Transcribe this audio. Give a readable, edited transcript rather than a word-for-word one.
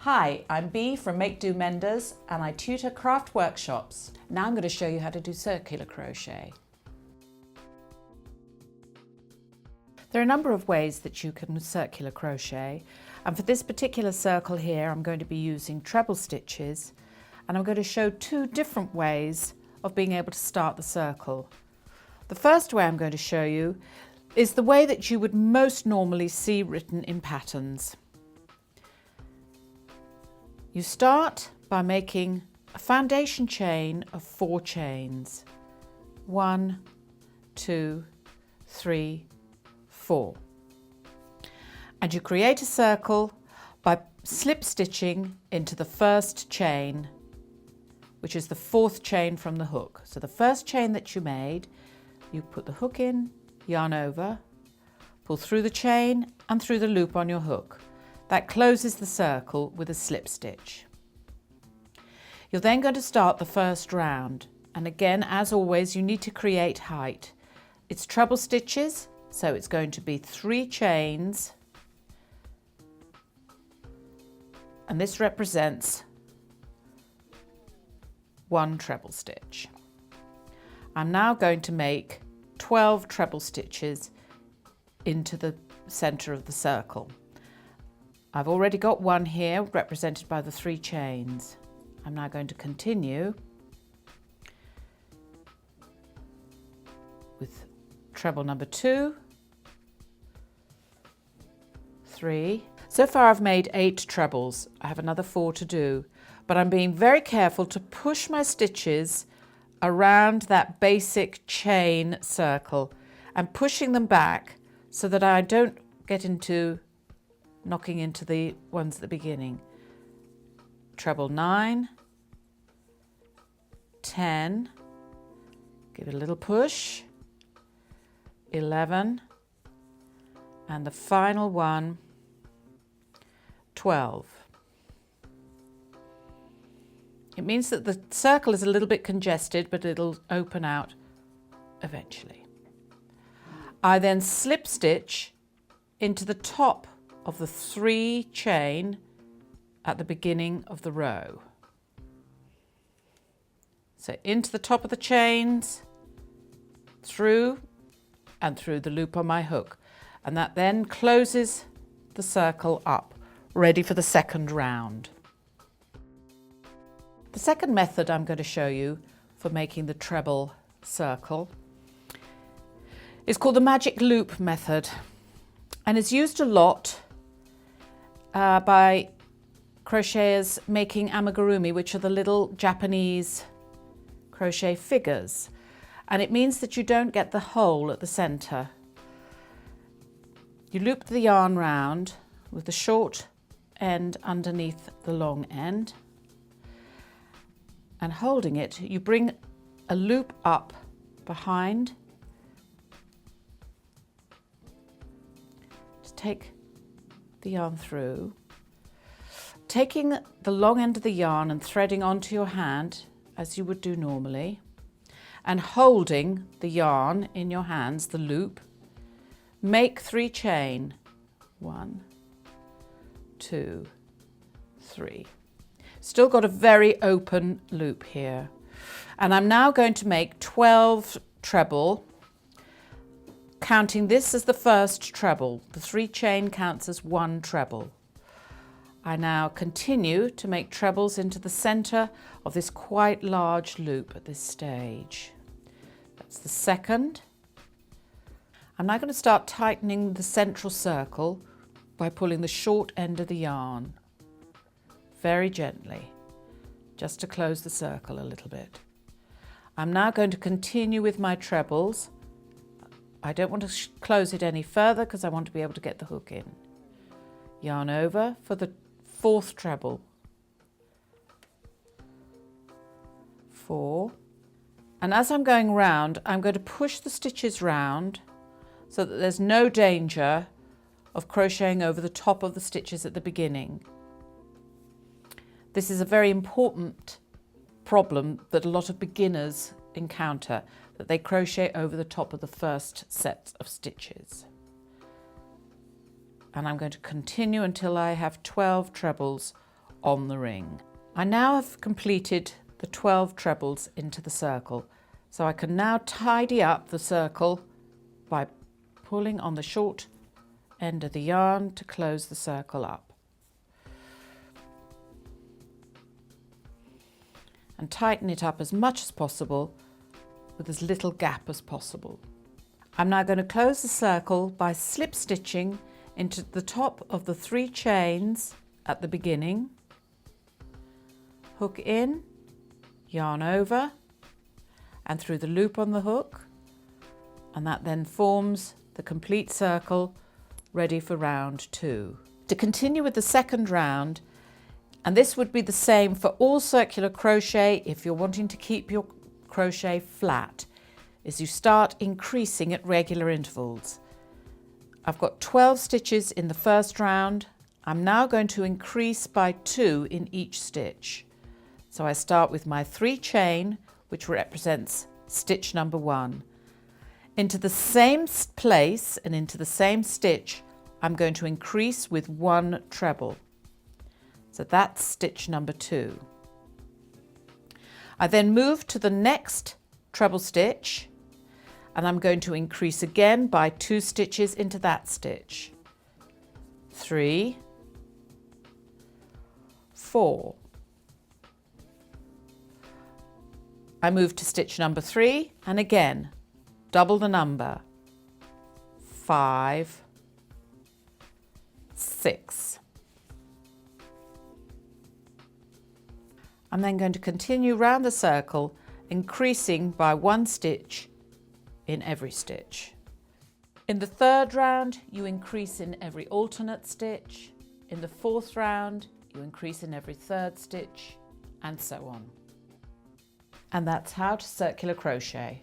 Hi, I'm Bea from Make Do Menders and I tutor craft workshops. Now I'm going to show you how to do circular crochet. There are a number of ways that you can circular crochet, and for this particular circle here I'm going to be using treble stitches, and I'm going to show two different ways of being able to start the circle. The first way I'm going to show you is the way that you would most normally see written in patterns. You start by making a foundation chain of 4 chains. 1, 2, 3, 4. And you create a circle by slip stitching into the first chain, which is the 4th chain from the hook. So the first chain that you made, you put the hook in, yarn over, pull through the chain and through the loop on your hook. That closes the circle with a slip stitch. You're then going to start the first round, and again, as always, you need to create height. It's treble stitches, so it's going to be 3 chains, and this represents 1 treble stitch. I'm now going to make 12 treble stitches into the center of the circle. I've already got one here represented by the 3 chains. I'm now going to continue with treble number 2, 3. So far I've made 8 trebles. I have another 4 to do, but I'm being very careful to push my stitches around that basic chain circle and pushing them back so that I don't get into knocking into the ones at the beginning. Treble 9, 10, give it a little push, 11, and the final one, 12. It means that the circle is a little bit congested, but it'll open out eventually. I then slip stitch into the top of the 3 chain at the beginning of the row. So into the top of the chains, through and through the loop on my hook, and that then closes the circle up, ready for the second round. The second method I'm going to show you for making the treble circle is called the magic loop method, and is used a lot by crocheters making amigurumi, which are the little Japanese crochet figures, and it means that you don't get the hole at the center. You loop the yarn round with the short end underneath the long end, and holding it, you bring a loop up behind. Just take the yarn through, taking the long end of the yarn and threading onto your hand as you would do normally, and holding the yarn in your hands, the loop, make 3 chain, 1, 2, 3. Still got a very open loop here. And I'm now going to make 12 treble, counting this as the first treble. The 3 chain counts as 1 treble. I now continue to make trebles into the center of this quite large loop at this stage. That's the second. I'm now going to start tightening the central circle by pulling the short end of the yarn very gently, just to close the circle a little bit. I'm now going to continue with my trebles. I don't want to close it any further because I want to be able to get the hook in. Yarn over for the 4th treble, 4, and as I'm going round, I'm going to push the stitches round so that there's no danger of crocheting over the top of the stitches at the beginning. This is a very important problem that a lot of beginners encounter, that they crochet over the top of the first set of stitches. And I'm going to continue until I have 12 trebles on the ring. I now have completed the 12 trebles into the circle, so I can now tidy up the circle by pulling on the short end of the yarn to close the circle up. And tighten it up as much as possible with as little gap as possible. I'm now going to close the circle by slip stitching into the top of the 3 chains at the beginning, hook in, yarn over and through the loop on the hook, and that then forms the complete circle ready for round 2. To continue with the second round, and this would be the same for all circular crochet if you're wanting to keep your crochet flat, is you start increasing at regular intervals. I've got 12 stitches in the first round. I'm now going to increase by 2 in each stitch. So I start with my 3 chain, which represents stitch number 1. Into the same place and into the same stitch, I'm going to increase with 1 treble. So that's stitch number 2. I then move to the next treble stitch, and I'm going to increase again by 2 stitches into that stitch. 3, 4. I move to stitch number 3, and again double the number. 5, 6. I'm then going to continue round the circle, increasing by 1 stitch in every stitch. In the third round, you increase in every alternate stitch. In the fourth round, you increase in every third stitch, and so on. And that's how to circular crochet.